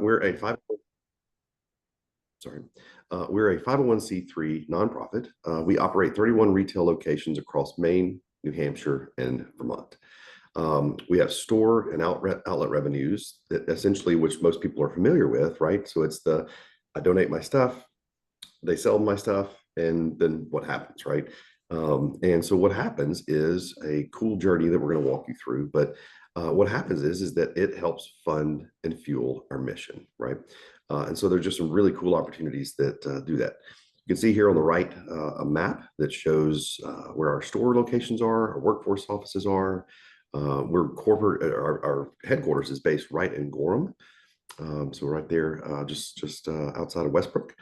We're a five. Sorry. We're a 501(c)(3) nonprofit. We operate 31 retail locations across Maine, New Hampshire, and Vermont. We have store and outlet revenues that essentially, which most people are familiar with, right? So it's I donate my stuff, they sell my stuff, and then what happens, right? And so what happens is a cool journey that we're going to walk you through. But what happens is that it helps fund and fuel our mission, right? And so there's just some really cool opportunities that do that. You can see here on the right a map that shows where our store locations are, our workforce offices are. We're corporate. Our headquarters is based right in Gorham, so right there, just outside of Westbrook,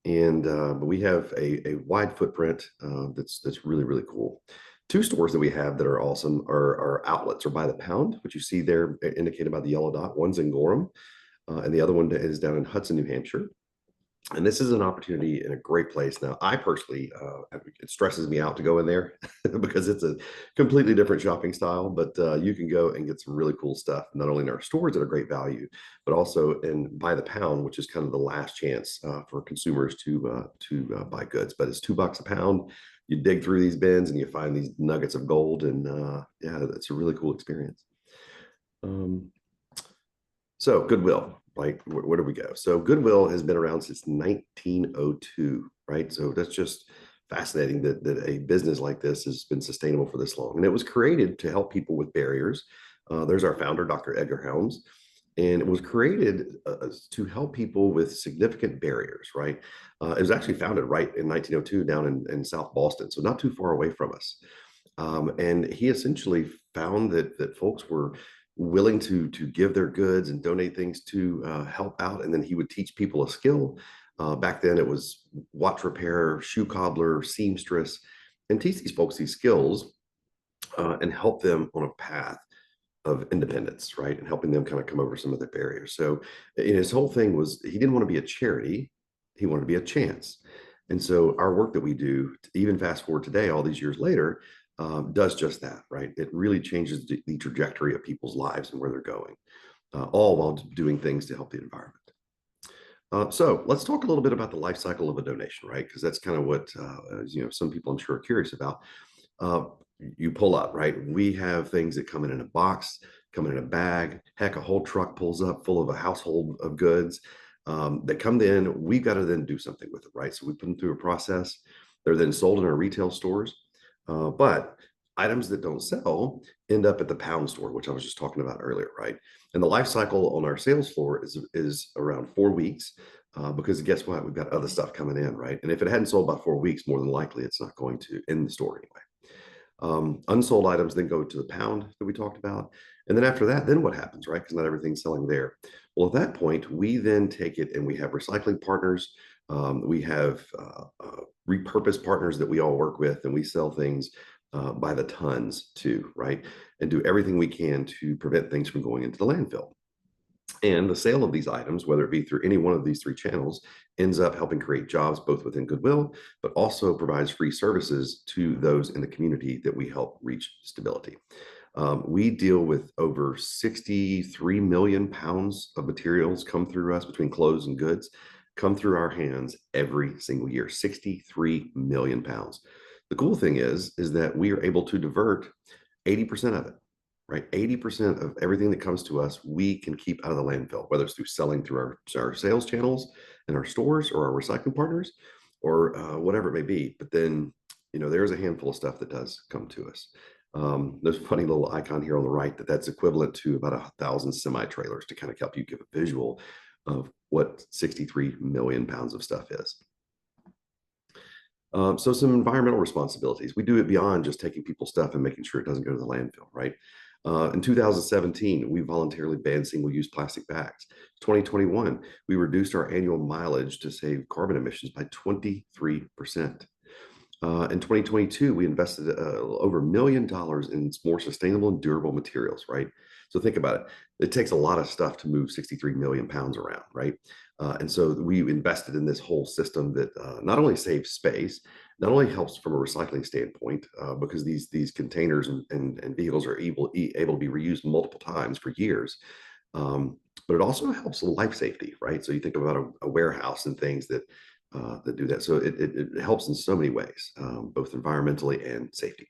and but we have a wide footprint that's really cool. Two stores that we have that are awesome are outlets or by the pound, which you see there indicated by the yellow dot. One's in Gorham, and the other one is down in Hudson, New Hampshire. And this is an opportunity in a great place. Now, I personally, it stresses me out to go in there because it's a completely different shopping style. But you can go and get some really cool stuff, not only in our stores at a great value, but also in by the pound, which is kind of the last chance for consumers to buy goods. But it's $2 a pound. You dig through these bins and you find these nuggets of gold, and yeah, it's a really cool experience. Um, so Goodwill, like where do we go? So Goodwill has been around since 1902, right? So that's just fascinating that a business like this has been sustainable for this long. And it was created to help people with barriers. There's our founder, Dr. Edgar Helms, and it was created to help people with significant barriers, right? It was actually founded right in 1902 down in South Boston, so not too far away from us. And he essentially found that folks were willing to give their goods and donate things to help out, and then he would teach people a skill. Back then, it was watch repair, shoe cobbler, seamstress, and teach these folks these skills and help them on a path of independence, right? And helping them kind of come over some of the barriers. So, his whole thing was he didn't want to be a charity; he wanted to be a chance. And so, our work that we do, even fast forward today, all these years later, does just that, right? It really changes the trajectory of people's lives and where they're going, all while doing things to help the environment. So let's talk a little bit about the life cycle of a donation, right? Because that's kind of what some people I'm sure are curious about. Uh, you pull up, right? We have things that come in a box, come in a bag. Heck, a whole truck pulls up full of a household of goods that come in. We've got to then do something with it, right? So we put them through a process. They're then sold in our retail stores. But items that don't sell end up at the pound store, which I was just talking about earlier, right? And the life cycle on our sales floor is around 4 weeks, because guess what? We've got other stuff coming in, right? And if it hadn't sold by 4 weeks, more than likely it's not going to in the store anyway. Unsold items then go to the pound that we talked about. And then after that, then what happens, right? Because not everything's selling there. Well, at that point, we then take it and we have recycling partners. We have repurposed partners that we all work with, and we sell things by the tons too, right? And do everything we can to prevent things from going into the landfill. And the sale of these items, whether it be through any one of these three channels, ends up helping create jobs both within Goodwill, but also provides free services to those in the community that we help reach stability. We deal with over 63 million pounds of materials come through us between clothes and goods, come through our hands every single year. 63 million pounds. The cool thing is that we are able to divert 80% of it, right? 80% of everything that comes to us, we can keep out of the landfill, whether it's through selling through our sales channels in our stores or our recycling partners or whatever it may be. But then, there's a handful of stuff that does come to us. There's a funny little icon here on the right that's equivalent to about 1,000 semi trailers to kind of help you give a visual of what 63 million pounds of stuff is. So some environmental responsibilities. We do it beyond just taking people's stuff and making sure it doesn't go to the landfill, right? In 2017, we voluntarily banned single-use plastic bags. 2021, we reduced our annual mileage to save carbon emissions by 23%. In 2022, we invested over $1 million in more sustainable and durable materials, right? So think about it. It takes a lot of stuff to move 63 million pounds around, right? And so we invested in this whole system that not only saves space, not only helps from a recycling standpoint, because these containers and vehicles are able to be reused multiple times for years, but it also helps with life safety, right? So you think about a warehouse and things that do that. So it helps in so many ways, both environmentally and safety.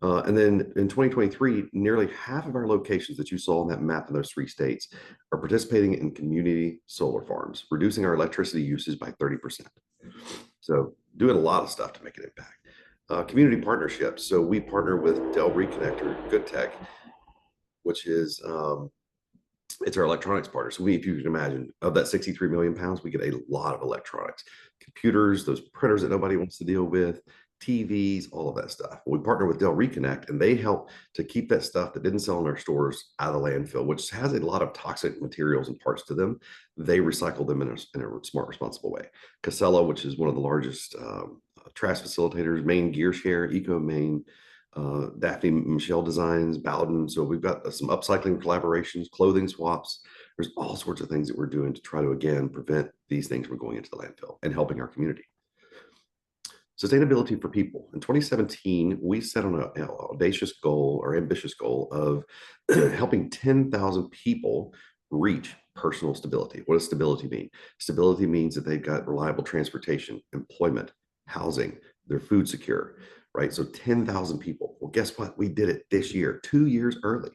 And then in 2023, nearly half of our locations that you saw on that map in those three states are participating in community solar farms, reducing our electricity usage by 30%. So doing a lot of stuff to make an impact. Community partnerships. So we partner with Dell Reconnector, Good Tech, which is it's our electronics partner. So if you can imagine, of that 63 million pounds, we get a lot of electronics, computers, those printers that nobody wants to deal with, TVs, all of that stuff. We partner with Dell Reconnect, and they help to keep that stuff that didn't sell in our stores out of the landfill, which has a lot of toxic materials and parts to them. They recycle them in a smart, responsible way. Casella, which is one of the largest trash facilitators, Maine Gear Share, Eco Maine, Daphne Michelle Designs, Bowden. So we've got some upcycling collaborations, clothing swaps. There's all sorts of things that we're doing to try to, again, prevent these things from going into the landfill and helping our community. Sustainability for people. In 2017, we set on an audacious goal or ambitious goal of helping 10,000 people reach personal stability. What does stability mean? Stability means that they've got reliable transportation, employment, housing, they're food secure, right? So 10,000 people. Well, guess what? We did it this year, 2 years early.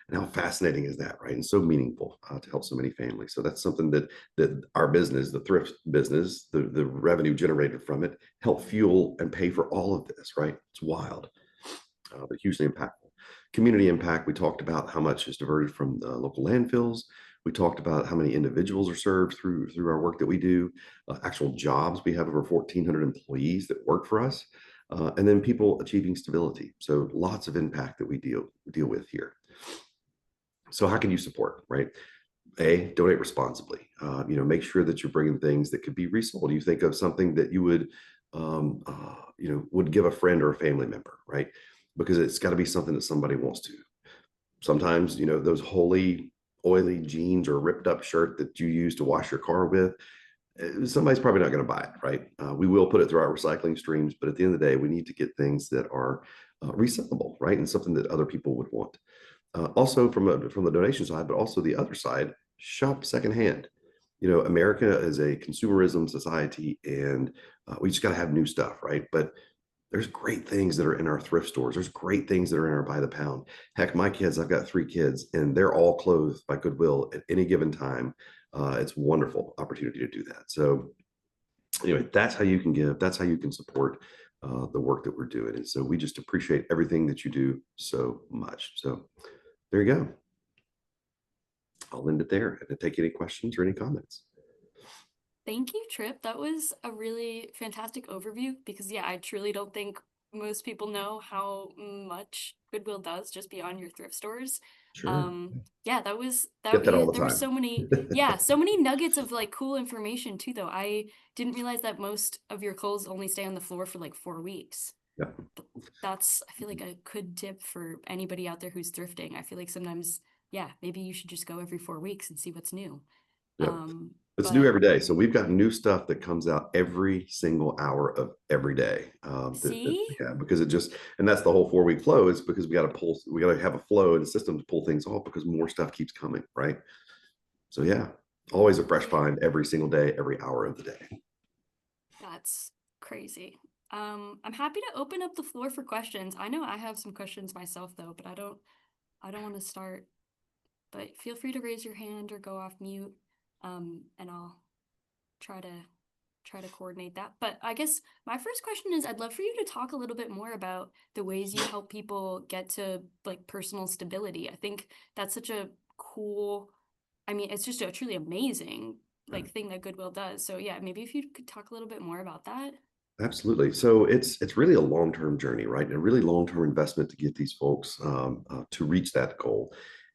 And how fascinating is that, right? And so meaningful to help so many families. So that's something that our business, the thrift business, the revenue generated from it, help fuel and pay for all of this, right? It's wild, but hugely impactful. Community impact. We talked about how much is diverted from the local landfills. We talked about how many individuals are served through our work that we do. Actual jobs. We have over 1,400 employees that work for us. And then people achieving stability. So lots of impact that we deal with here. So how can you support, right? Donate responsibly. Make sure that you're bringing things that could be resold. You think of something that you would give a friend or a family member, right? Because it's got to be something that somebody wants to. Sometimes, those holy, oily jeans or ripped up shirt that you use to wash your car with, somebody's probably not going to buy it, right? We will put it through our recycling streams, but at the end of the day, we need to get things that are resellable, right? And something that other people would want. Also from the donation side, but also the other side, shop secondhand. America is a consumerism society, and we just got to have new stuff, right? But there's great things that are in our thrift stores. There's great things that are in our by the pound. Heck, my kids, I've got 3 kids, and they're all clothed by Goodwill at any given time. It's a wonderful opportunity to do that. So anyway, that's how you can give. That's how you can support the work that we're doing. And so we just appreciate everything that you do so much. So there you go. I'll end it there and take any questions or any comments. Thank you, Trip. That was a really fantastic overview because, yeah, I truly don't think most people know how much Goodwill does just beyond your thrift stores. Sure. Yeah, that was Get that all the there were time. so many, yeah, so many nuggets of like cool information too, though. I didn't realize that most of your clothes only stay on the floor for like 4 weeks. Yeah. That's, I feel like a good tip for anybody out there who's thrifting. I feel like sometimes, yeah, maybe you should just go every 4 weeks and see what's new. Yep. It's new But every day. So we've got new stuff that comes out every single hour of every day. see? Yeah, because and that's the whole 4 week flow is because we got to have a flow in the system to pull things off because more stuff keeps coming, right? So yeah, always a fresh find every single day, every hour of the day. That's crazy. I'm happy to open up the floor for questions. I know I have some questions myself though, but I don't want to start. But feel free to raise your hand or go off mute. And I'll try to coordinate that. But I guess my first question is I'd love for you to talk a little bit more about the ways you help people get to like personal stability. I think that's such a cool, I mean, it's just a truly amazing like thing that Goodwill does. So yeah, maybe if you could talk a little bit more about that. Absolutely. So it's really a long-term journey, right? And a really long-term investment to get these folks to reach that goal.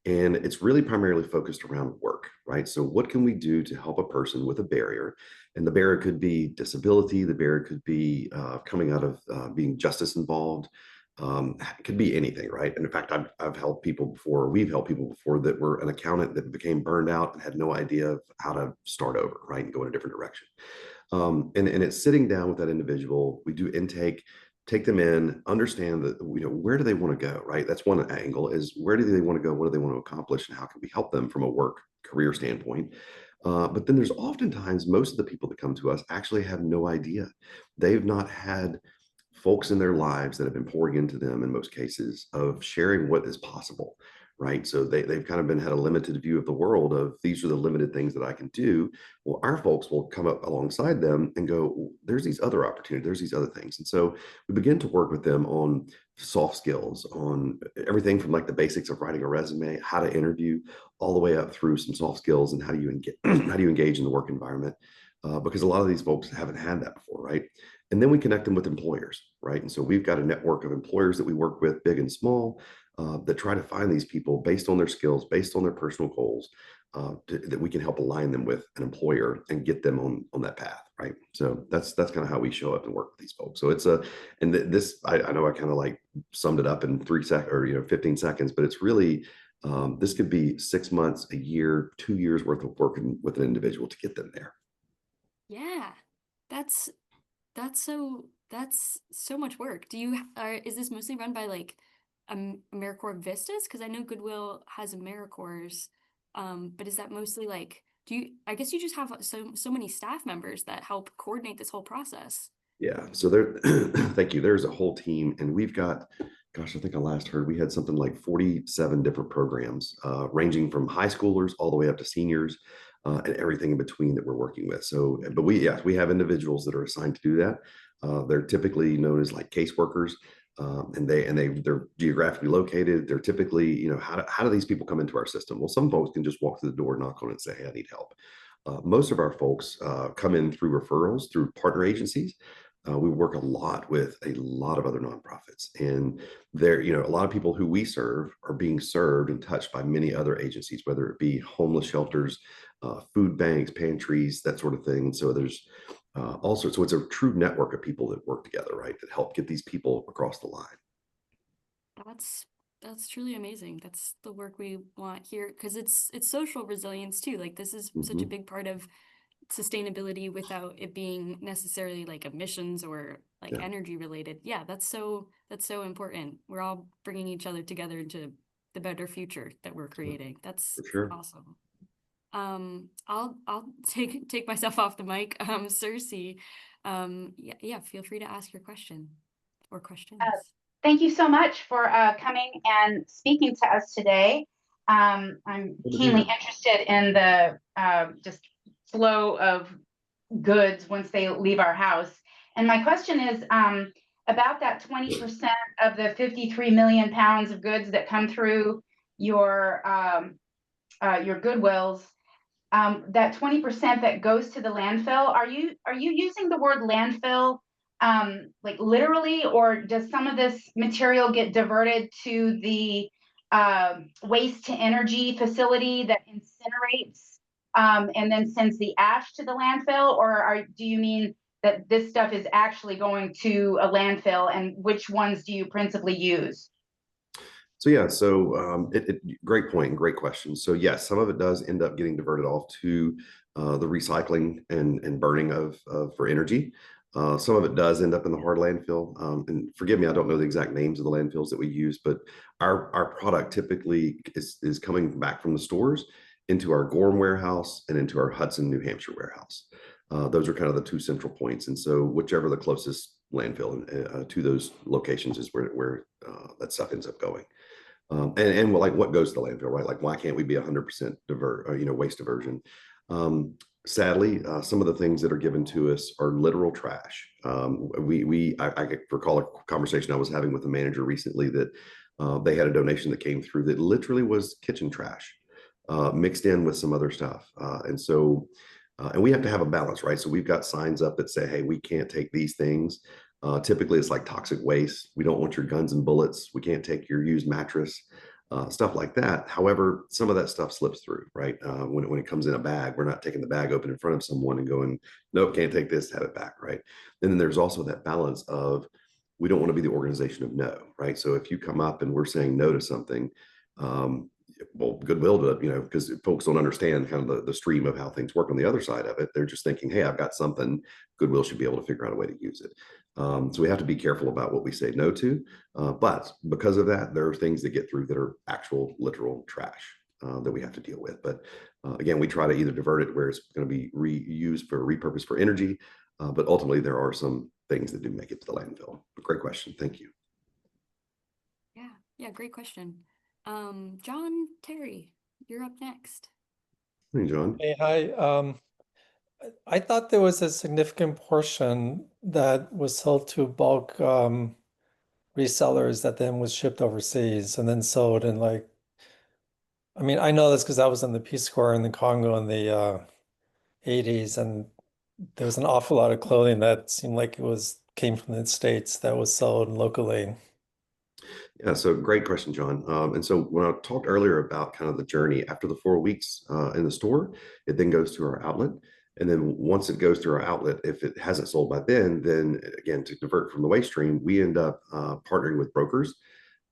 And it's really primarily focused around work, right? So what can we do to help a person with a barrier? And the barrier could be disability. The barrier could be coming out of being justice involved. It could be anything, right? And in fact, I've helped people before. We've helped people before that were an accountant that became burned out and had no idea of how to start over, right, and go in a different direction. And it's sitting down with that individual. We do intake, take them in, understand that, where do they want to go, right? That's one angle is where do they want to go? What do they want to accomplish? And how can we help them from a work career standpoint. But then there's oftentimes most of the people that come to us actually have no idea. They've not had folks in their lives that have been pouring into them in most cases of sharing what is possible, right? So they've kind of been had a limited view of the world of these are the limited things that I can do. Well, our folks will come up alongside them and go, "Well, there's these other opportunities, there's these other things." And so we begin to work with them on soft skills, on everything from like the basics of writing a resume, how to interview, all the way up through some soft skills and how do you engage, how do you engage in the work environment? Because a lot of these folks haven't had that before, right? And then we connect them with employers, right? And so we've got a network of employers that we work with, big and small, that try to find these people based on their skills, based on their personal goals, that we can help align them with an employer and get them on that path, right? So that's kind of how we show up and work with these folks. So it's a, and this I know I kind of like summed it up in 3 seconds or 15 seconds, but it's really this could be 6 months, a year, 2 years worth of working with an individual to get them there. Yeah, that's that's so much work. Do you are is this mostly run by like AmeriCorps Vistas? Because I know Goodwill has AmeriCorps, but is that mostly like do you? I guess you just have so many staff members that help coordinate this whole process. Yeah. So there, thank you. There's a whole team, and we've got, gosh, I think I last heard we had something like 47 different programs, ranging from high schoolers all the way up to seniors, and everything in between that we're working with. So, but yes, we have individuals that are assigned to do that. They're typically known as like caseworkers, they're geographically located. They're typically, how do these people come into our system? Well, some folks can just walk through the door, knock on it, and say, "Hey, I need help." Most of our folks come in through referrals through partner agencies. We work a lot with a lot of other nonprofits, and there, a lot of people who we serve are being served and touched by many other agencies, whether it be homeless shelters, food banks, pantries, that sort of thing. And so there's all sorts. So it's a true network of people that work together, right, that help get these people across the line. That's that's truly amazing. That's the work we want here because it's social resilience too. Like this is such a Mhm. big part of sustainability without it being necessarily like emissions or like Yeah, energy related. Yeah, that's so important. We're all bringing each other together into the better future that we're creating. That's for sure. awesome. I'll take myself off the mic. Cersei, yeah, yeah, feel free to ask your question or Uh, questions. Thank you so much for coming and speaking to us today. I'm Good to be keenly here. interested in the just flow of goods once they leave our house. And my question is about that 20% of the 53 million pounds of goods that come through your Goodwills. That 20% that goes to the landfill, are you using the word landfill like literally, or does some of this material get diverted to the waste to energy facility that incinerates and then sends the ash to the landfill? Or do you mean that this stuff is actually going to a landfill, and which ones do you principally use? So yeah, so great point and great question. So yes, some of it does end up getting diverted off to the recycling and burning of for energy. Some of it does end up in the hard landfill. And forgive me, I don't know the exact names of the landfills that we use, but our product typically is coming back from the stores into our Gorham warehouse and into our Hudson, New Hampshire warehouse. Those are kind of the two central points. And so whichever the closest landfill to those locations is where that stuff ends up going. And like what goes to the landfill, right? Like why can't we be 100% waste diversion? Sadly, some of the things that are given to us are literal trash. I recall a conversation I was having with a manager recently that they had a donation that came through that literally was kitchen trash mixed in with some other stuff, and we have to have a balance, right? So we've got signs up that say, "Hey, we can't take these things." Typically, it's like toxic waste. We don't want your guns and bullets. We can't take your used mattress, stuff like that. However, some of that stuff slips through, right? When it comes in a bag, we're not taking the bag open in front of someone and going, "Nope, can't take this. Have it back," right? And then there's also that balance of we don't want to be the organization of no, right? So if you come up and we're saying no to something, um, well, goodwill to, because folks don't understand kind of the stream of how things work on the other side of it. They're just thinking, "Hey, I've got something." Goodwill should be able to figure out a way to use it. So we have to be careful about what we say no to. But because of that, there are things that get through that are actual literal trash that we have to deal with. But Again, we try to either divert it where it's going to be reused for repurposed for energy, but ultimately there are some things that do make it to the landfill. But great question. Thank you. Yeah, great question. John Terry, you're up next. Hey, John. Hey, hi. I thought there was a significant portion that was sold to bulk resellers that then was shipped overseas and then sold in like, I mean, I know this because I was in the Peace Corps in the Congo in the 80s, and there was an awful lot of clothing that seemed like came from the States that was sold locally. Yeah, so great question, John. And so when I talked earlier about kind of the journey after the 4 weeks in the store, it then goes to our outlet. And then once it goes through our outlet, if it hasn't sold by then again, to divert from the waste stream, we end up partnering with brokers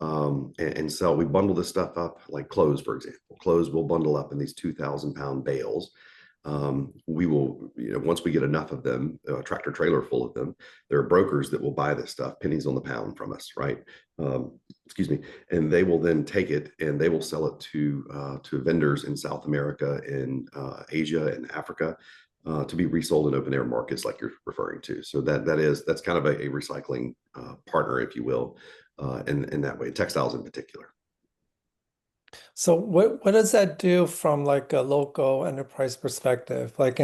and sell. We bundle this stuff up like clothes, for example. Clothes will bundle up in these 2,000-pound bales. We will, once we get enough of them, a tractor trailer full of them, there are brokers that will buy this stuff, pennies on the pound from us, right? Excuse me. And they will then take it and they will sell it to vendors in South America, in Asia, and Africa, to be resold in open air markets like you're referring to. So that's kind of a recycling partner, if you will, in that way, textiles in particular. So what does that do from like a local enterprise perspective? Like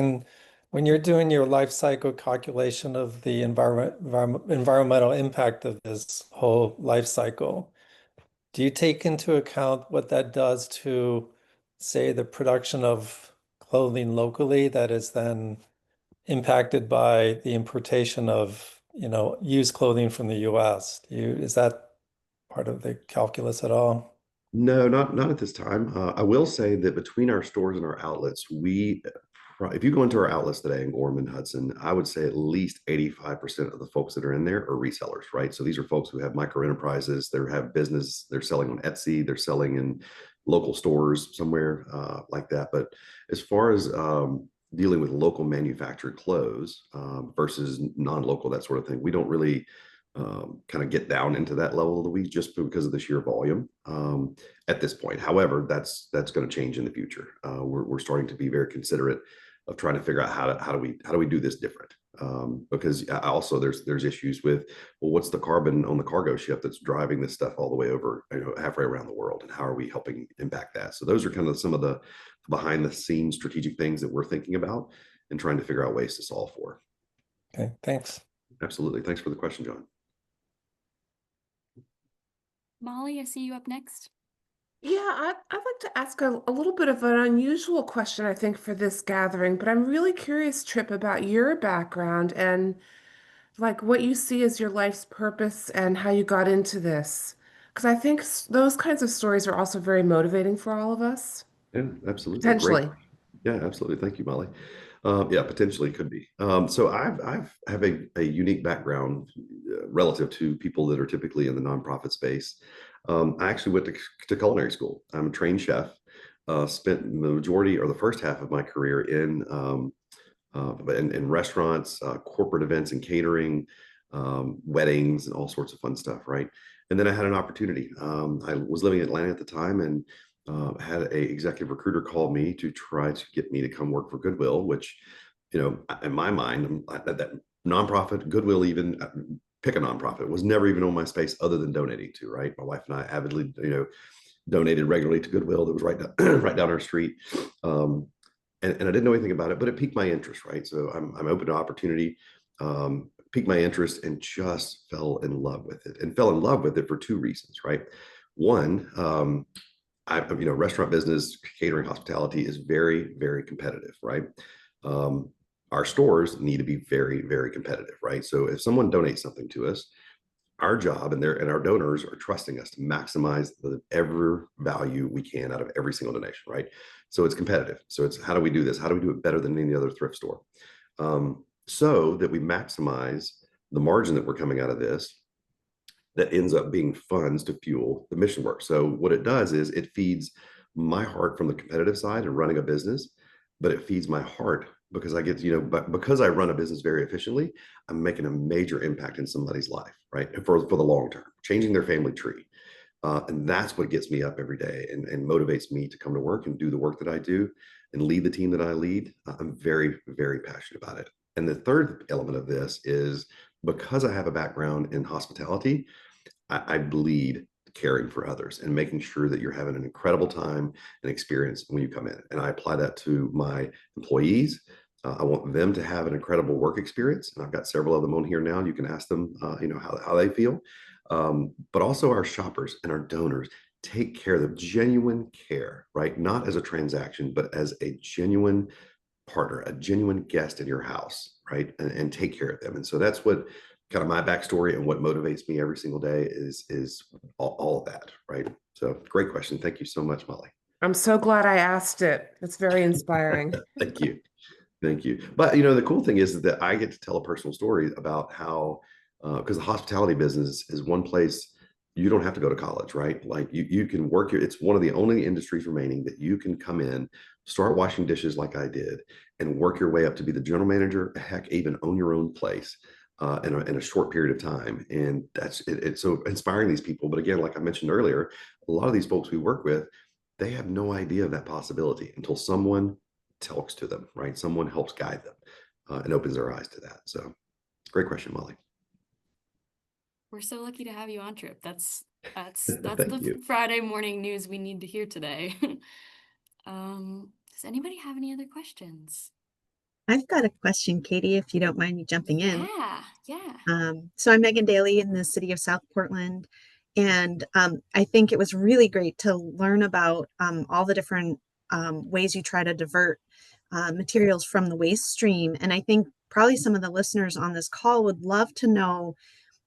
when you're doing your life cycle calculation of the environmental impact of this whole life cycle, do you take into account what that does to, say, the production of clothing locally that is then impacted by the importation of, used clothing from the US? Is that part of the calculus at all? No, not at this time. I will say that between our stores and our outlets, if you go into our outlets today in Gorman, Hudson, I would say at least 85% of the folks that are in there are resellers, right? So these are folks who have micro enterprises, they have business, they're selling on Etsy, they're selling in local stores somewhere like that. But as far as dealing with local manufactured clothes versus non-local, that sort of thing, we don't really kind of get down into that level of the weeds just because of the sheer volume at this point. However, that's going to change in the future. We're starting to be very considerate of trying to figure out how do we do this different, because also there's issues with, well, what's the carbon on the cargo ship that's driving this stuff all the way over halfway around the world, and how are we helping impact that? So those are kind of some of the behind the scenes strategic things that we're thinking about and trying to figure out ways to solve for. Okay, thanks. Absolutely. Thanks for the question, John. Molly, I see you up next. Yeah, I'd like to ask a little bit of an unusual question, I think, for this gathering, but I'm really curious, Trip, about your background and like what you see as your life's purpose and how you got into this. Because I think those kinds of stories are also very motivating for all of us, Yeah, absolutely. potentially. Great. Yeah, absolutely. Thank you, Molly. Yeah, potentially could be. So I have a unique background relative to people that are typically in the nonprofit space. I actually went to culinary school. I'm a trained chef. Spent the majority or the first half of my career in restaurants, corporate events and catering, weddings, and all sorts of fun stuff, right? And then I had an opportunity. I was living in Atlanta at the time, and had a executive recruiter call me to try to get me to come work for Goodwill, which, in my mind, that nonprofit, Goodwill, even pick a nonprofit, was never even on my space other than donating to, right? My wife and I avidly, donated regularly to Goodwill that was right down, right down our street. And I didn't know anything about it, but it piqued my interest, right? So I'm open to opportunity, piqued my interest, and just fell in love with it, and fell in love with it for two reasons, right? One, restaurant business, catering, hospitality is very, very competitive, right? Our stores need to be very, very competitive, right? So if someone donates something to us, our job and our donors are trusting us to maximize the ever value we can out of every single donation, right? So it's competitive. So it's, how do we do this? How do we do it better than any other thrift store? So that we maximize the margin that we're coming out of this, that ends up being funds to fuel the mission work. So what it does is it feeds my heart from the competitive side and running a business, but it feeds my heart because I get, but because I run a business very efficiently, I'm making a major impact in somebody's life, right? For the long term, changing their family tree. And that's what gets me up every day and motivates me to come to work and do the work that I do. and lead the team that I lead, I'm very, very passionate about it. And the third element of this is because I have a background in hospitality, I bleed caring for others and making sure that you're having an incredible time and experience when you come in. And I apply that to my employees. I want them to have an incredible work experience. And I've got several of them on here now. You can ask them, how they feel. But also our shoppers and our donors take care of the genuine care, right? Not as a transaction, but as a genuine partner, a genuine guest in your house, right? And take care of them. And so that's what kind of my backstory and what motivates me every single day is all of that, right? So great question. Thank you so much, Molly. I'm so glad I asked it. It's very inspiring. Thank you. Thank you. But the cool thing is that I get to tell a personal story about how, because the hospitality business is one place you don't have to go to college, right? Like you can work it's one of the only industries remaining that you can come in, start washing dishes like I did, and work your way up to be the general manager, heck, even own your own place. In a short period of time. And that's it's so inspiring these people. But again, like I mentioned earlier, a lot of these folks we work with, they have no idea of that possibility until someone talks to them, right? Someone helps guide them and opens their eyes to that. So great question, Molly. We're so lucky to have you on, Trip. That's Thank the you. Friday morning news we need to hear today. Does anybody have any other questions? I've got a question, Katie, if you don't mind me jumping in. Yeah. So I'm Megan Daly in the city of South Portland, and I think it was really great to learn about all the different ways you try to divert materials from the waste stream. And I think probably some of the listeners on this call would love to know,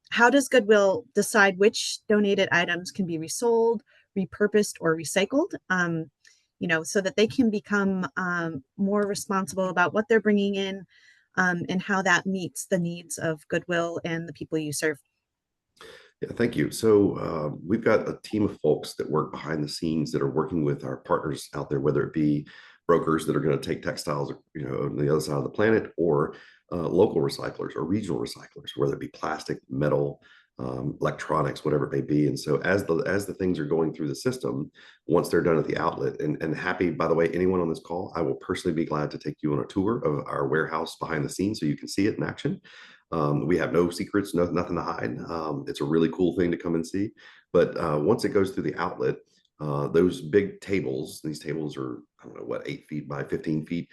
how does Goodwill decide which donated items can be resold, repurposed, or recycled? So that they can become more responsible about what they're bringing in and how that meets the needs of Goodwill and the people you serve. Yeah, thank you. So we've got a team of folks that work behind the scenes that are working with our partners out there, whether it be brokers that are going to take textiles, on the other side of the planet, or local recyclers or regional recyclers, whether it be plastic, metal, electronics, whatever it may be. And so as the things are going through the system, once they're done at the outlet, and happy, by the way, anyone on this call, I will personally be glad to take you on a tour of our warehouse behind the scenes so you can see it in action. We have no secrets, nothing to hide. It's a really cool thing to come and see. But once it goes through the outlet, those big tables, these tables are, I don't know, what, 8 feet by 15 feet,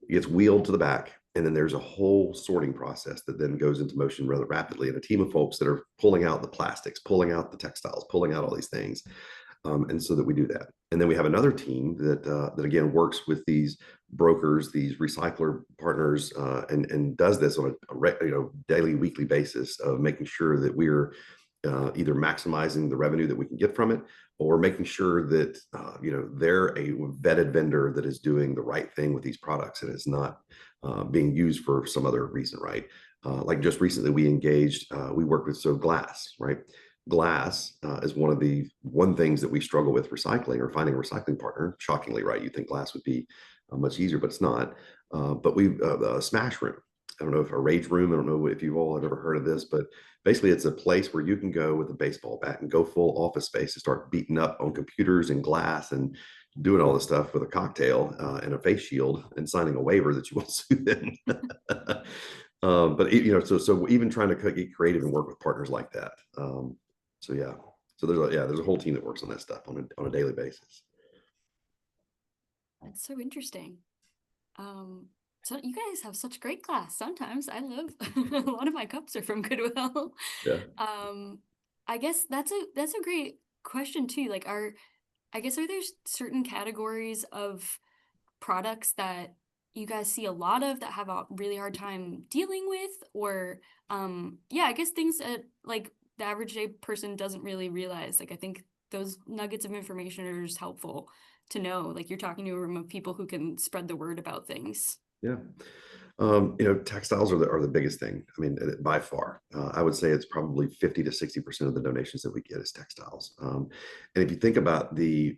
gets wheeled to the back. And then there's a whole sorting process that then goes into motion rather rapidly. And a team of folks that are pulling out the plastics, pulling out the textiles, pulling out all these things. And so that we do that. And then we have another team that again works with these brokers, these recycler partners, and does this on a daily, weekly basis of making sure that we're either maximizing the revenue that we can get from it, or making sure that they're a vetted vendor that is doing the right thing with these products and is not being used for some other reason, right? Like just recently we engaged, we worked with glass, right? Glass is one things that we struggle with recycling or finding a recycling partner. Shockingly, right? You think glass would be much easier, but it's not. But we Smash Room. I don't know if a Rage Room. I don't know if you all have ever heard of this, but basically it's a place where you can go with a baseball bat and go full Office Space and start beating up on computers and glass and doing all this stuff with a cocktail and a face shield and signing a waiver that you won't sue them. But so even trying to get creative and work with partners like that. So there's a whole team that works on that stuff on a daily basis. That's so interesting. So you guys have such great glass. Sometimes I love a lot of my cups are from Goodwill. Yeah. I guess that's a great question too. Like, are there certain categories of products that you guys see a lot of that have a really hard time dealing with, or I guess things that like the average day person doesn't really realize. Like, I think those nuggets of information are just helpful to know. Like, you're talking to a room of people who can spread the word about things. Yeah. Textiles are the biggest thing. I mean, by far, I would say it's probably 50 to 60% of the donations that we get is textiles. And if you think about the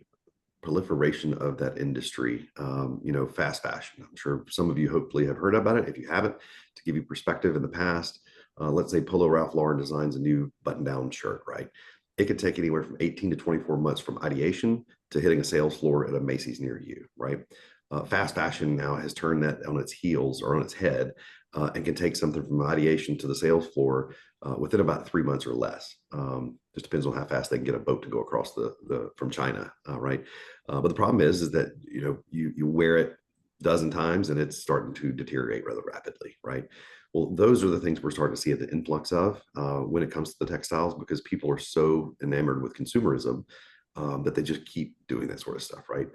proliferation of that industry, fast fashion, I'm sure some of you hopefully have heard about it. If you haven't, to give you perspective, in the past, let's say Polo Ralph Lauren designs a new button-down shirt, right? It could take anywhere from 18 to 24 months from ideation to hitting a sales floor at a Macy's near you, right? Fast fashion now has turned that on its heels or on its head, and can take something from ideation to the sales floor within about 3 months or less. Just depends on how fast they can get a boat to go across the from China, right? But the problem is that you wear it a dozen times and it's starting to deteriorate rather rapidly, right? Well, those are the things we're starting to see at the influx of when it comes to the textiles, because people are so enamored with consumerism that they just keep doing that sort of stuff, right?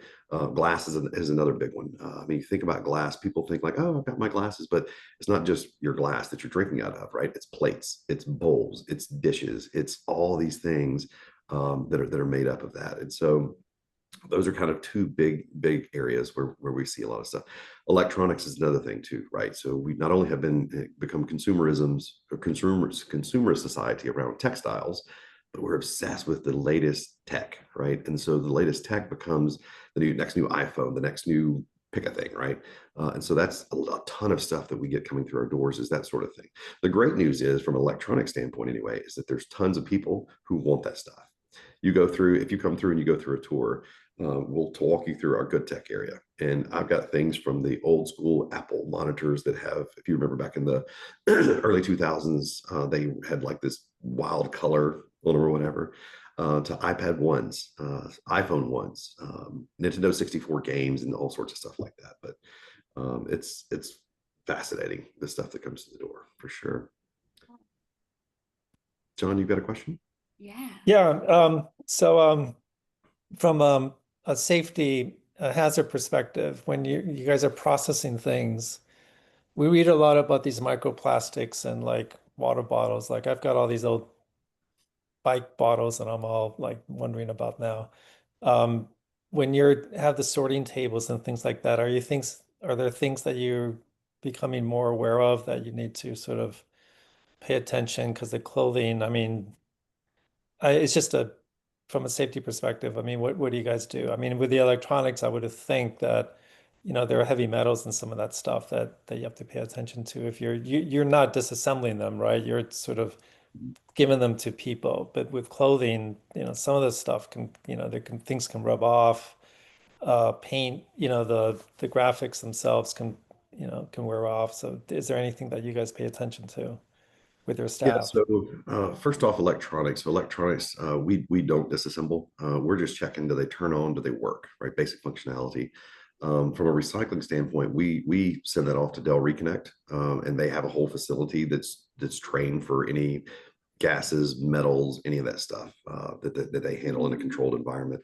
Glass is another big one. I mean, you think about glass, people think like, oh, I've got my glasses, but it's not just your glass that you're drinking out of, right? It's plates, it's bowls, it's dishes, it's all these things that are made up of that. And so those are kind of two big areas where we see a lot of stuff. Electronics is another thing too, right? So we not only have become consumerist society around textiles, but we're obsessed with the latest tech, right? And so the latest tech becomes the next new iPhone, the next new pick a thing, right? And so that's a ton of stuff that we get coming through our doors, is that sort of thing. The great news is, from an electronic standpoint anyway, is that there's tons of people who want that stuff. If you come through and you go through a tour, we'll walk you through our good tech area. And I've got things from the old school Apple monitors that have, if you remember back in the early 2000s, they had like this wild color on them or whatever, to iPad 1s, iPhone 1s, Nintendo 64 games, and all sorts of stuff like that. But it's fascinating, the stuff that comes to the door, for sure. John, you've got a question? Yeah. Yeah. So from a safety hazard perspective, when you guys are processing things, we read a lot about these microplastics and like water bottles. Like I've got all these old bike bottles and I'm all like wondering about now. When you have the sorting tables and things like that, are there things that you're becoming more aware of that you need to sort of pay attention? Because the clothing, I mean, it's just from a safety perspective, I mean, what do you guys do? I mean, with the electronics, I would have think that, there are heavy metals and some of that stuff that you have to pay attention to. If you're not disassembling them, right? You're sort of giving them to people. But with clothing, some of this stuff things can rub off. Paint, the graphics themselves can wear off. So is there anything that you guys pay attention to with your Yeah, staff? so first off, electronics. So electronics, we don't disassemble. We're just checking, do they turn on, do they work, right? Basic functionality. From a recycling standpoint, we send that off to Dell Reconnect, and they have a whole facility that's trained for any gases, metals, any of that stuff that they handle in a controlled environment.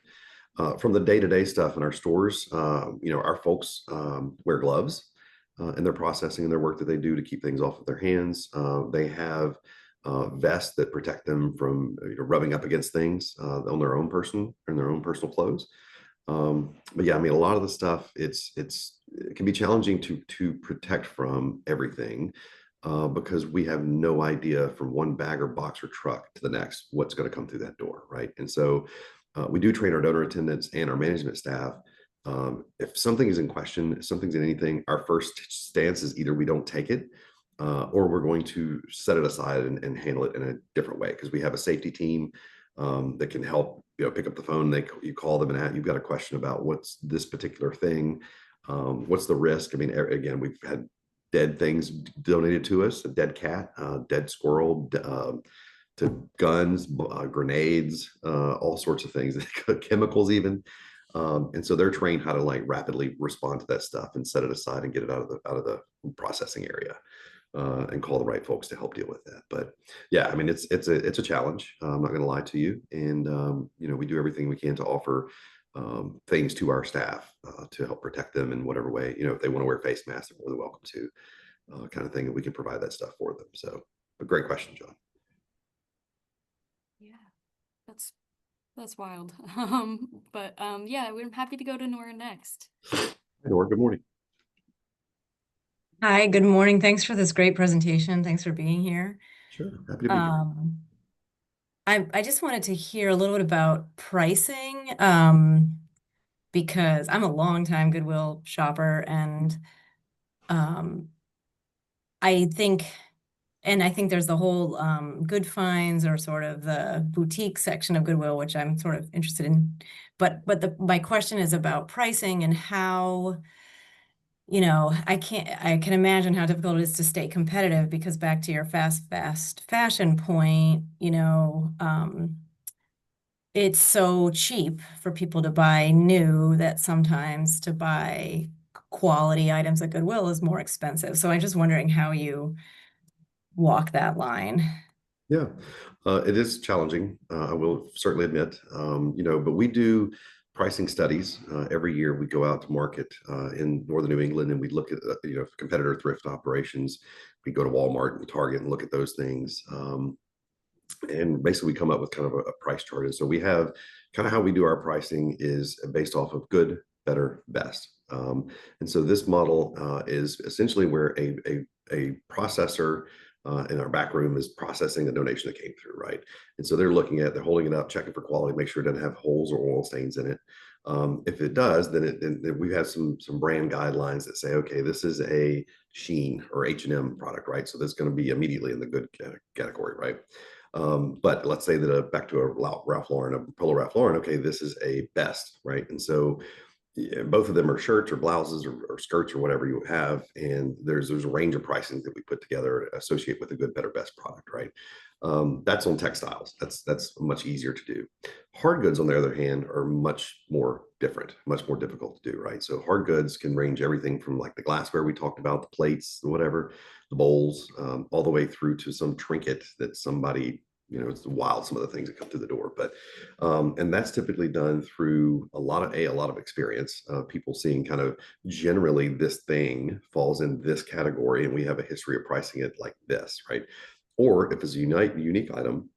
From the day-to-day stuff in our stores, our folks wear gloves in their processing and their work that they do to keep things off of their hands. They have vests that protect them from rubbing up against things on their own personal clothes. But yeah, I mean, a lot of the stuff, it can be challenging to protect from everything because we have no idea from one bag or box or truck to the next what's going to come through that door, right? And so we do train our donor attendants and our management staff. If something is in question, if something's in anything, our first stance is either we don't take it or we're going to set it aside and handle it in a different way, because we have a safety team that can help pick up the phone. You call them and you've got a question about what's this particular thing, what's the risk. I mean, again, we've had dead things donated to us, a dead cat, dead squirrel, to guns, grenades, all sorts of things, chemicals even. And so they're trained how to like rapidly respond to that stuff and set it aside and get it out of the processing area, and call the right folks to help deal with that. But yeah, I mean, it's a challenge. I'm not going to lie to you. And we do everything we can to offer things to our staff to help protect them in whatever way. If they want to wear face masks, they're more than welcome to, kind of thing, and we can provide that stuff for them. So, a great question, John. Yeah, that's wild. But yeah, I'm happy to go to Nora next. Hi, Nora, good morning. Hi, good morning. Thanks for this great presentation. Thanks for being here. Sure, happy to be here. I just wanted to hear a little bit about pricing, because I'm a longtime Goodwill shopper, and I think there's the whole Good Finds, or sort of the boutique section of Goodwill, which I'm sort of interested in. But my question is about pricing and how I can imagine how difficult it is to stay competitive because back to your fast fashion point, it's so cheap for people to buy new that sometimes to buy quality items at Goodwill is more expensive. So I'm just wondering how you walk that line. Yeah, it is challenging. I will certainly admit, but we do pricing studies every year. We go out to market in northern New England, and we look at competitor thrift operations. We go to Walmart and Target and look at those things, and basically we come up with kind of a price chart. And so we have kind of how we do our pricing is based off of good, better, best. And so this model is essentially where a processor in our back room is processing the donation that came through, right? And so they're holding it up, checking for quality, make sure it doesn't have holes or oil stains in it. If it does, then we have some brand guidelines that say, okay, this is a Shein or H&M product, right? So that's going to be immediately in the good category, right? But let's say that back to a Ralph Lauren, a Polo Ralph Lauren, okay, this is a best, right? And so both of them are shirts or blouses or skirts or whatever you have, and there's a range of pricing that we put together associate with a good, better, best product, right? That's on textiles. That's much easier to do. Hard goods, on the other hand, are much more different, much more difficult to do, right? So hard goods can range everything from like the glassware we talked about, the plates, whatever, the bowls, all the way through to some trinket that somebody, it's wild, some of the things that come through the door. But and that's typically done through a lot of experience, people seeing kind of generally this thing falls in this category, and we have a history of pricing it like this, right? Or if it's a unique item,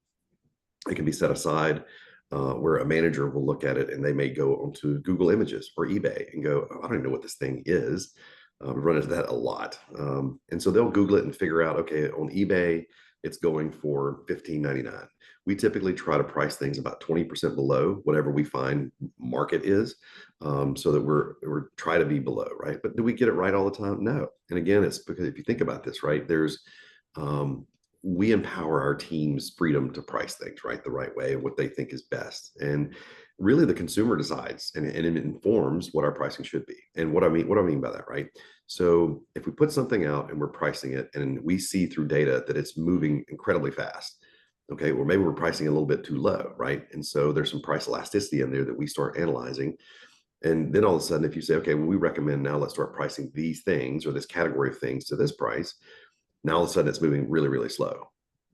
it can be set aside where a manager will look at it and they may go onto Google Images or eBay and go, oh, I don't even know what this thing is. We run into that a lot. And so they'll Google it and figure out, okay, on eBay, it's going for $15.99. We typically try to price things about 20% below whatever we find market is, so that we're try to be below, right? But do we get it right all the time? No. And again, it's because if you think about this, right, we empower our team's freedom to price things right the right way and what they think is best. And really the consumer decides and it informs what our pricing should be. And what I mean by that, right? So if we put something out and we're pricing it and we see through data that it's moving incredibly fast, okay, or maybe we're pricing a little bit too low, right? And so there's some price elasticity in there that we start analyzing. And then all of a sudden, if you say, okay, well, we recommend now let's start pricing these things or this category of things to this price, now all of a sudden it's moving really, really slow.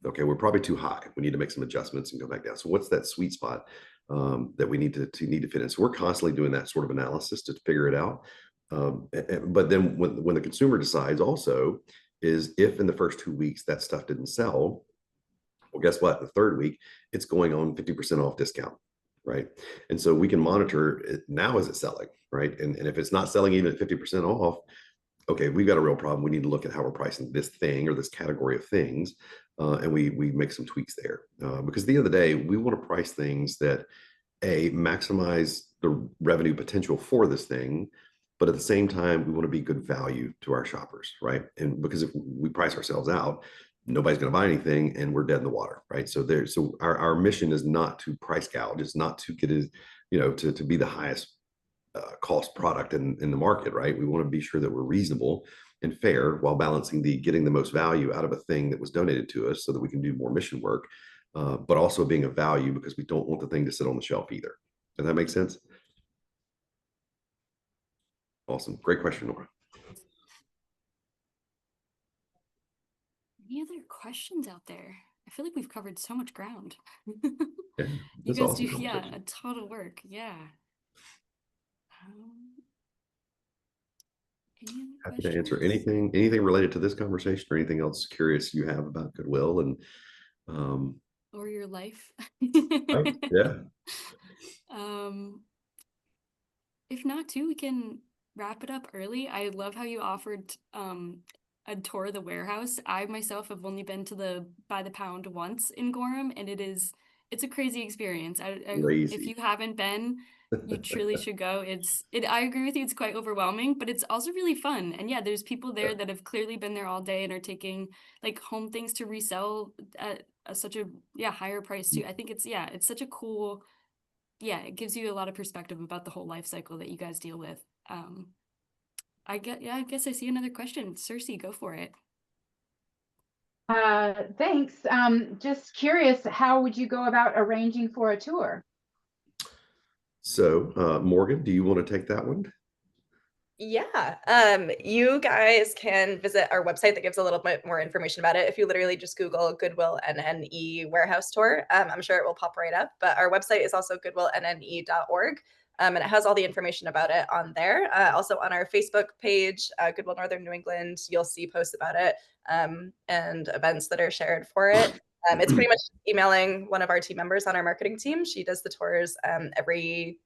Okay, we're probably too high. We need to make some adjustments and go back down. So what's that sweet spot that we need to fit in? So we're constantly doing that sort of analysis to figure it out. But then when the consumer decides also is if in the first 2 weeks that stuff didn't sell, well, guess what? The third week, it's going on 50% off discount, right? And so we can monitor it now, is it selling, right? And if it's not selling even at 50% off, okay, we've got a real problem. We need to look at how we're pricing this thing or this category of things. And we make some tweaks there. Because at the end of the day, we want to price things that maximize the revenue potential for this thing, but at the same time, we want to be good value to our shoppers, right? And because if we price ourselves out, nobody's going to buy anything and we're dead in the water, right? So our mission is not to price gouge. It's not to get it, to be the highest cost product in the market, right? We want to be sure that we're reasonable and fair while balancing getting the most value out of a thing that was donated to us so that we can do more mission work, but also being of value because we don't want the thing to sit on the shelf either. Does that make sense? Awesome. Great question, Nora. Any other questions out there? I feel like we've covered so much ground. Yeah, You that's guys awesome do, yeah, conversation. a ton of work. Yeah. Any other Happy to answer questions? anything related to this conversation or anything else curious you have about Goodwill and Or your life. right? Yeah. Um, if not too, we can wrap it up early. I love how you offered a tour of the warehouse. I myself have only been to the By the Pound once in Gorham, and it's a crazy experience. If Crazy. you haven't been, you truly should go. I agree with you, it's quite overwhelming, but it's also really fun. And yeah, there's people there that have clearly been there all day and are taking like home things to resell at such a higher price too. I think it's such a cool, it gives you a lot of perspective about the whole life cycle that you guys deal with. I guess I see another question. Cersei, go for it. Thanks. Just curious, how would you go about arranging for a tour? So, Morgan, do you want to take that one? Yeah, you guys can visit our website that gives a little bit more information about it. If you literally just Google Goodwill NNE warehouse tour, I'm sure it will pop right up. But our website is also goodwillnne.org, and it has all the information about it on there. Also on our Facebook page, Goodwill Northern New England, you'll see posts about it and events that are shared for it. It's pretty much emailing one of our team members on our marketing team. She does the tours every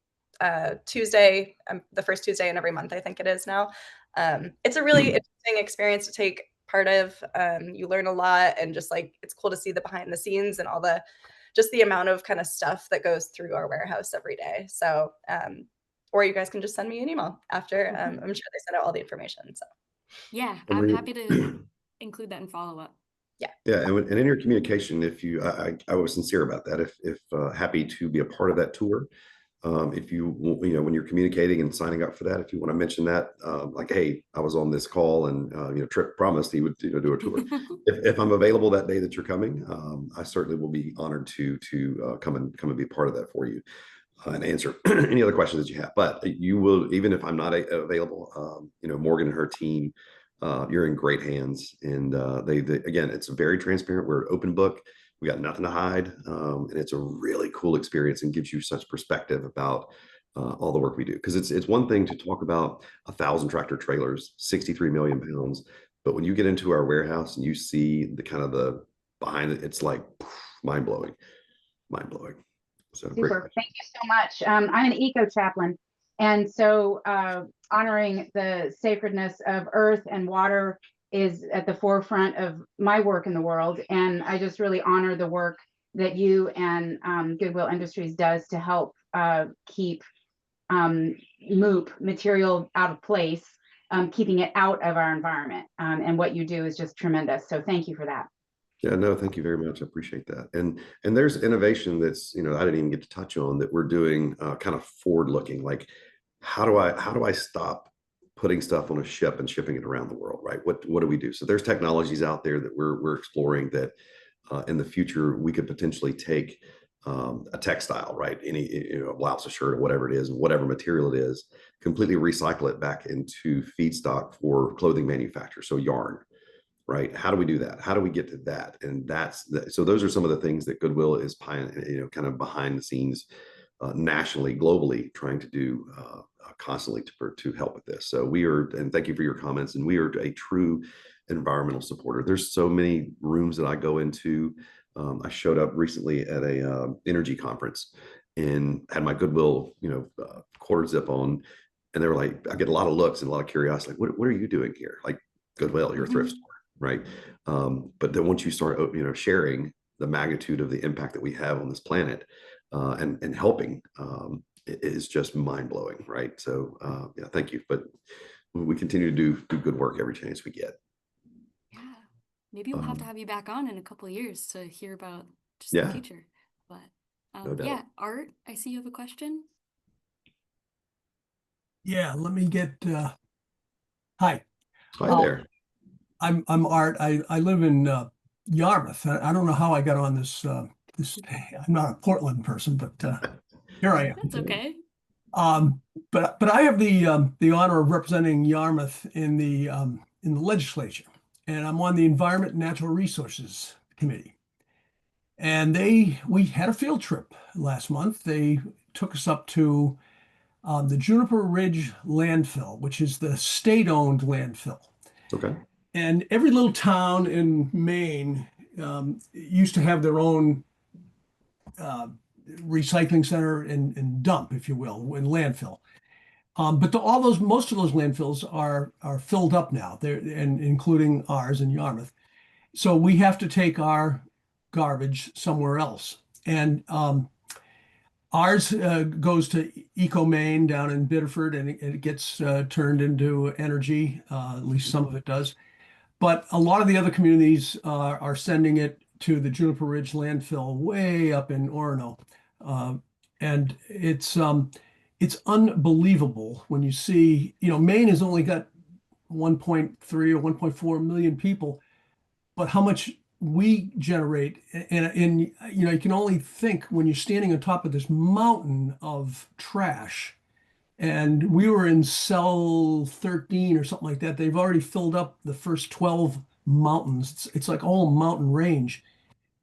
Tuesday, the first Tuesday in every month, I think it is now. It's a really interesting experience to take part of. You learn a lot, and just like it's cool to see the behind the scenes and all just the amount of kind of stuff that goes through our warehouse every day. So, or you guys can just send me an email after. I'm sure they send out all the information. So, Yeah, And I'm we- happy to include that in follow-up. Yeah, and in your communication, if you, I was sincere about that. If happy to be a part of that tour. If you when you're communicating and signing up for that, if you want to mention that, like, hey, I was on this call, and Trip promised he would do a tour. If I'm available that day that you're coming, I certainly will be honored to come and be part of that for you and answer any other questions that you have. But you will, even if I'm not available, Morgan and her team. You're in great hands, and they again, it's very transparent. We're an open book. We got nothing to hide, and it's a really cool experience and gives you such perspective about all the work we do. Because it's one thing to talk about 1,000 tractor trailers, 63 million pounds, but when you get into our warehouse and you see the kind of the behind it, it's like mind blowing. So great. Super. Thank you so much. I'm an eco chaplain, and so honoring the sacredness of earth and water is at the forefront of my work in the world. And I just really honor the work that you and Goodwill Industries does to help keep MOOP material out of place, keeping it out of our environment. And what you do is just tremendous. So thank you for that. Yeah, no, thank you very much. I appreciate that. And there's innovation that's, I didn't even get to touch on, that we're doing kind of forward looking, like how do I stop putting stuff on a ship and shipping it around the world, right? What do we do? So there's technologies out there that we're exploring that in the future we could potentially take a textile, right? Any a blouse, a shirt, or whatever it is, whatever material it is, completely recycle it back into feedstock for clothing manufacture. So yarn, right? How do we do that? How do we get to that? And so those are some of the things that Goodwill is kind of behind the scenes, nationally, globally, trying to do constantly to help with this. So and thank you for your comments. And we are a true environmental supporter. There's so many rooms that I go into. I showed up recently at a energy conference and had my Goodwill, quarter zip on, and they were like, I get a lot of looks and a lot of curiosity. Like, what are you doing here? Like, Goodwill, your thrift store, right? But then once you start, sharing the magnitude of the impact that we have on this planet, and helping, it is just mind blowing, right? So, yeah, thank you. But we continue to do good work every chance we get. Yeah, maybe we'll have to have you back on in a couple of years to hear about just Yeah. the future. But No doubt. yeah, Art, I see you have a question. Yeah, let me get hi. Hi there. I'm Art. I live in Yarmouth. I don't know how I got on this this I'm not a Portland person, but here I am. That's okay. But I have the honor of representing Yarmouth in the legislature, and I'm on the Environment and Natural Resources Committee. And we had a field trip last month. They took us up to the Juniper Ridge landfill, which is the state-owned landfill. Okay. And every little town in Maine used to have their own recycling center and dump, if you will, and landfill. But most of those landfills are filled up now, and including ours in Yarmouth. So we have to take our garbage somewhere else. And ours goes to EcoMaine down in Biddeford, and it gets turned into energy. At least some of it does. But a lot of the other communities are sending it to the Juniper Ridge landfill way up in Orono. And it's unbelievable when you see, Maine has only got 1.3 or 1.4 million people, but how much we generate. And you know, you can only think when you're standing on top of this mountain of trash. And we were in cell 13 or something like that. They've already filled up the first 12 mountains. It's like all mountain range.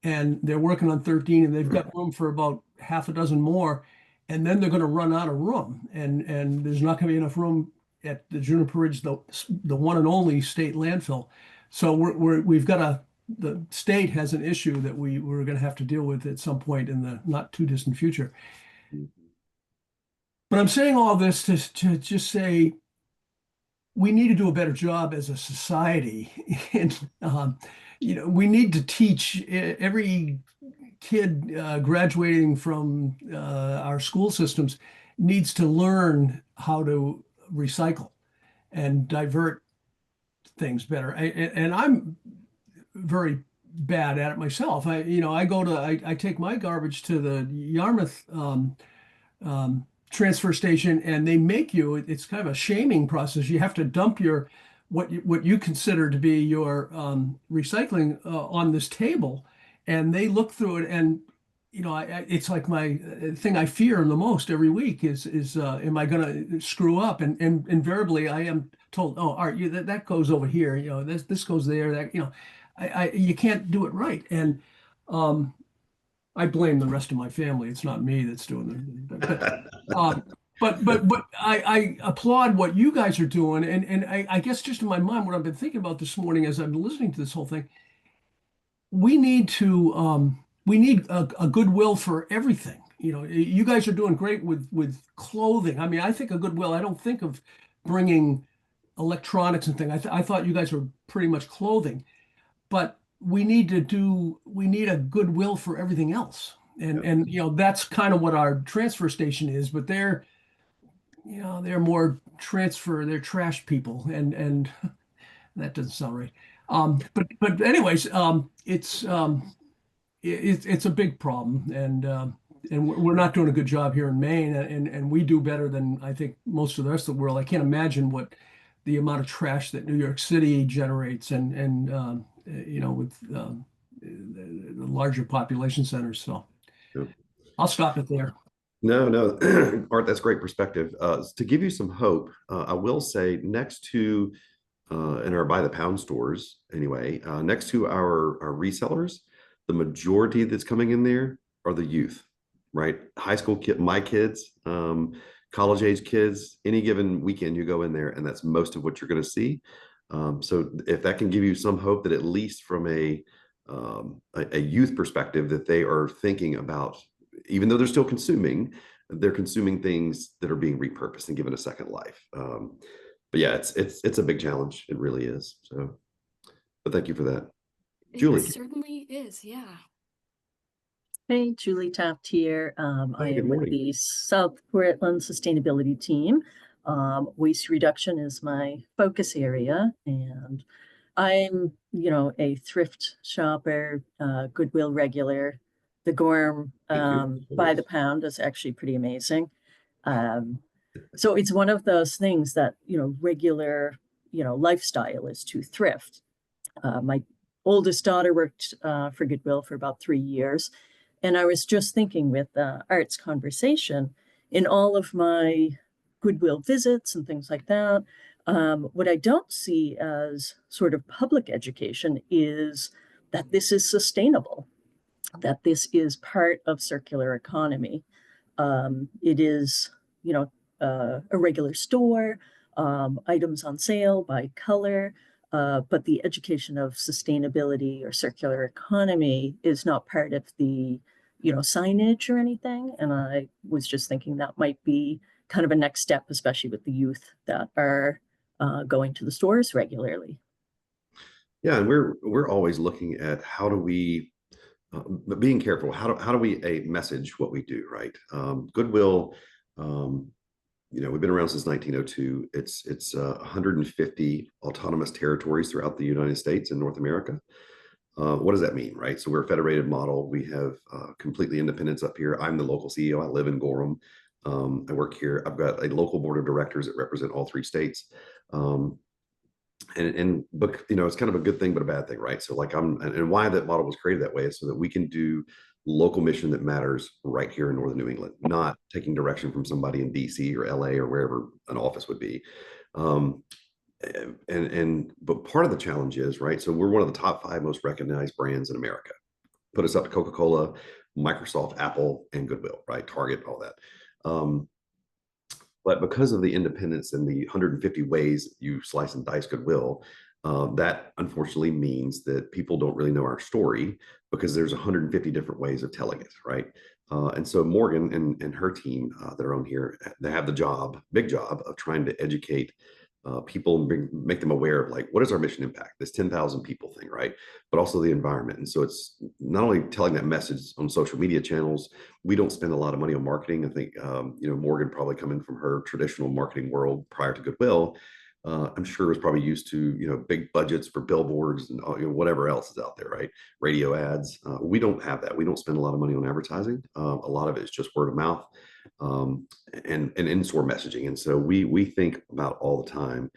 And they're working on 13, and they've got room for about half a dozen more. And then they're going to run out of room. And there's not going to be enough room at the Juniper Ridge, the one and only state landfill. So we've got the state has an issue that we're going to have to deal with at some point in the not too distant future. But I'm saying all this to just say we need to do a better job as a society. And, you know, we need to teach every kid graduating from our school systems needs to learn how to recycle and divert things better. And I'm very bad at it myself. I take my garbage to the Yarmouth transfer station, and they make you, it's kind of a shaming process. You have to dump what you consider to be your recycling on this table, and they look through it. And you know, it's like my thing I fear the most every week is am I going to screw up? And invariably I am told, oh, Art, that goes over here. You know, this goes there. That, you know, you can't do it right. And I blame the rest of my family. It's not me that's doing it. But I applaud what you guys are doing. And I guess just in my mind, what I've been thinking about this morning as I'm listening to this whole thing, we need a goodwill for everything. You know, you guys are doing great with clothing. I mean, I think of Goodwill, I don't think of bringing electronics and things. I thought you guys were pretty much clothing, but we need a goodwill for everything else. And you know, that's kind of what our transfer station is, but they're more they're trash people, and that doesn't sound right. But anyways, it's a big problem, and we're not doing a good job here in Maine, and we do better than I think most of the rest of the world. I can't imagine what the amount of trash that New York City generates, and you know, with the larger population centers. So Yep. I'll stop it there. No, Art, that's great perspective. To give you some hope, I will say next to in our by the pound stores, anyway, next to our resellers, the majority that's coming in there are the youth, right? High school kid, my kids, college age kids. Any given weekend, you go in there, and that's most of what you're going to see. So if that can give you some hope that at least from a youth perspective, that they are thinking about, even though they're still consuming, they're consuming things that are being repurposed and given a second life. But yeah, it's a big challenge. It really is. So, but thank you for that. Julie. It certainly is, yeah. Hey, Julie Taft here. I good am with morning. the South Portland Sustainability Team. Waste reduction is my focus area, and I'm, a thrift shopper, Goodwill regular. The Gorm by the pound is actually pretty amazing. So it's one of those things that, regular, lifestyle is to thrift. My oldest daughter worked for Goodwill for about 3 years. And I was just thinking with Art's conversation, in all of my Goodwill visits and things like that, what I don't see as sort of public education is that this is sustainable, that this is part of circular economy. It is, a regular store, items on sale by color, but the education of sustainability or circular economy is not part of the, signage or anything. And I was just thinking that might be kind of a next step, especially with the youth that are going to the stores regularly. Yeah, and we're always looking at how do we, being careful. How do we message what we do, right? Goodwill, we've been around since 1902. It's 150 autonomous territories throughout the United States and North America. What does that mean, right? So we're a federated model. We have completely independence up here. I'm the local CEO. I live in Gorham. I work here. I've got a local board of directors that represent all 3 states. but it's kind of a good thing, but a bad thing, right? So like and why that model was created that way is so that we can do local mission that matters right here in northern New England, not taking direction from somebody in DC or LA or wherever an office would be. But part of the challenge is, right, so we're one of the top 5 most recognized brands in America. Put us up to Coca-Cola, Microsoft, Apple, and Goodwill, right? Target, all that. But because of the independence and the 150 ways you slice and dice Goodwill, that unfortunately means that people don't really know our story because there's 150 different ways of telling it, right? And so Morgan and her team that are on here, they have the big job of trying to educate people and make them aware of like, what is our mission impact, this 10,000 people thing, right? But also the environment. And so it's not only telling that message on social media channels. We don't spend a lot of money on marketing. I think, Morgan probably coming from her traditional marketing world prior to Goodwill, I'm sure was probably used to, big budgets for billboards and whatever else is out there, right? Radio ads. We don't have that. We don't spend a lot of money on advertising. A lot of it is just word of mouth. And in-store messaging. And so we think about all the time,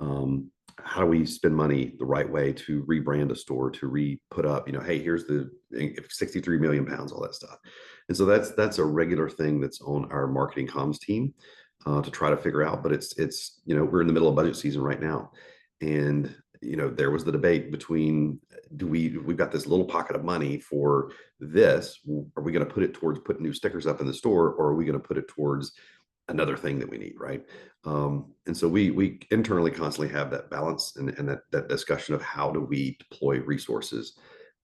how do we spend money the right way to rebrand a store, to put up, hey, here's the 63 million pounds, all that stuff. And so that's a regular thing that's on our marketing comms team to try to figure out. But it's we're in the middle of budget season right now. And there was the debate between, we've got this little pocket of money for this. Are we going to put it towards putting new stickers up in the store, or are we going to put it towards another thing that we need, right? And so we internally constantly have that balance and that discussion of how do we deploy resources,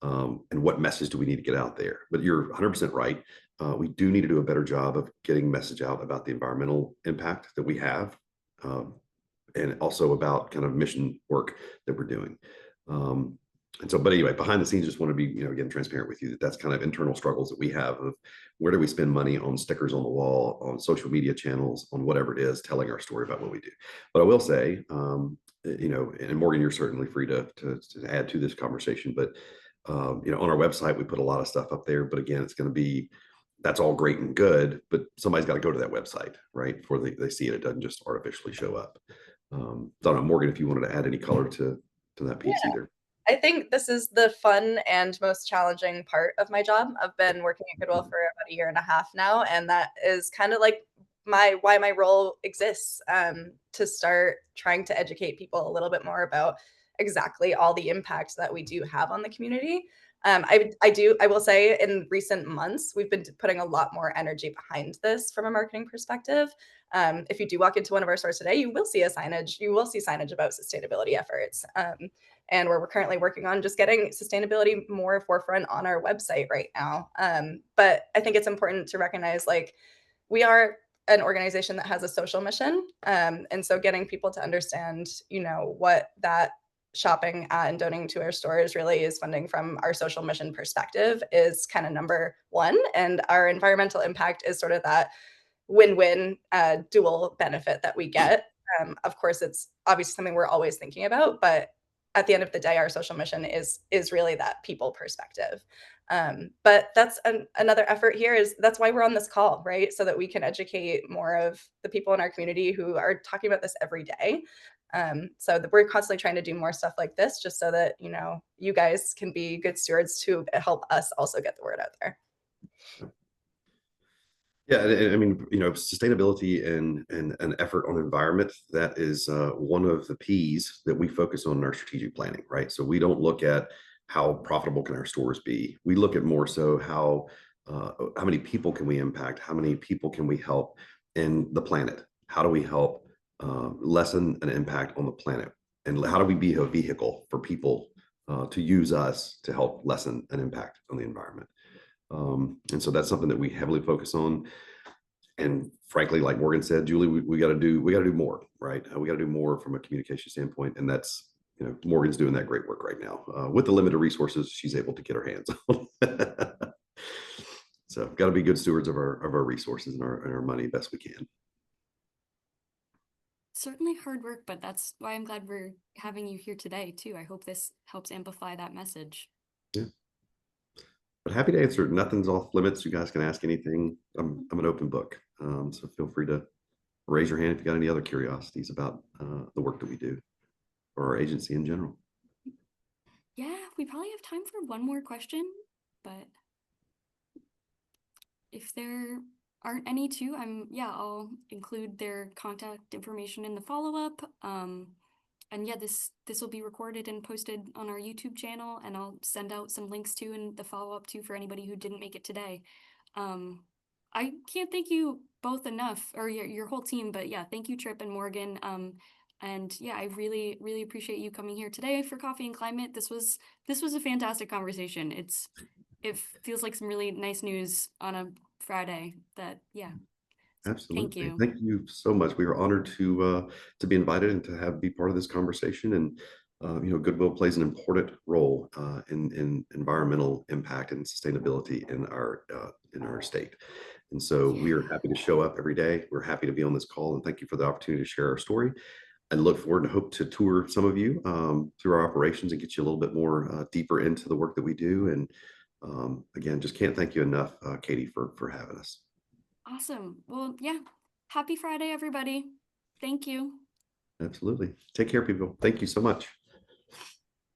and what message do we need to get out there. But you're 100% right. We do need to do a better job of getting message out about the environmental impact that we have. And also about kind of mission work that we're doing. But anyway, behind the scenes, just want to be, again, transparent with you that's kind of internal struggles that we have of where do we spend money on stickers on the wall, on social media channels, on whatever it is, telling our story about what we do. But I will say, and Morgan, you're certainly free to add to this conversation, but, on our website, we put a lot of stuff up there, but again, it's going to be, that's all great and good, but somebody's got to go to that website, right? Before they see it. It doesn't just artificially show up. I don't know, Morgan, if you wanted to add any color to that piece either. I think this is the fun and most challenging part of my job. I've been working at Goodwill for about 1.5 years now, and that is kind of like why my role exists, to start trying to educate people a little bit more about exactly all the impacts that we do have on the community. I will say in recent months, we've been putting a lot more energy behind this from a marketing perspective. If you do walk into one of our stores today, you will see signage about sustainability efforts. And we're currently working on just getting sustainability more forefront on our website right now. But I think it's important to recognize, like, we are an organization that has a social mission. And so getting people to understand, what that shopping at and donating to our stores really is funding from our social mission perspective is kind of number one. And our environmental impact is sort of that win-win dual benefit that we get. Of course, it's obviously something we're always thinking about, but at the end of the day, our social mission is really that people perspective. But that's another effort here, is that's why we're on this call, right? So that we can educate more of the people in our community who are talking about this every day. So that we're constantly trying to do more stuff like this, just so that, you guys can be good stewards to help us also get the word out there. Yeah, I mean, sustainability and an effort on environment, that is one of the P's that we focus on in our strategic planning, right? So we don't look at how profitable can our stores be. We look at more so how many people can we impact, how many people can we help in the planet, how do we help lessen an impact on the planet, and how do we be a vehicle for people to use us to help lessen an impact on the environment. And so that's something that we heavily focus on. And frankly, like Morgan said, Julie, we got to do more, right? We got to do more from a communication standpoint. And that's, Morgan's doing that great work right now. With the limited resources she's able to get her hands on. So got to be good stewards of our resources and our money best we can. Certainly hard work, but that's why I'm glad we're having you here today too. I hope this helps amplify that message. Yeah. But happy to answer. Nothing's off limits. You guys can ask anything. I'm an open book. So feel free to raise your hand if you got any other curiosities about the work that we do our agency in general. Yeah, we probably have time for one more question, but if there aren't any too, I'll include their contact information in the follow-up. And yeah, this will be recorded and posted on our YouTube channel, and I'll send out some links too in the follow-up too for anybody who didn't make it today. I can't thank you both enough, or your whole team, but yeah, thank you, Trip and Morgan. And yeah, I really, really appreciate you coming here today for Coffee and Climate. This was a fantastic conversation. It feels like some really nice news on a Friday that, yeah. Absolutely. you. Thank you so much. We are honored to be invited and to be part of this conversation. And Goodwill plays an important role in environmental impact and sustainability in our state. And so we are happy to show up every day. We're happy to be on this call, and thank you for the opportunity to share our story. I look forward to hope to tour some of you through our operations and get you a little bit more deeper into the work that we do. And again, just can't thank you enough, Katie, for having us. Awesome. Well, yeah. Happy Friday, everybody. Thank you. Absolutely. Take care, people. Thank you so much.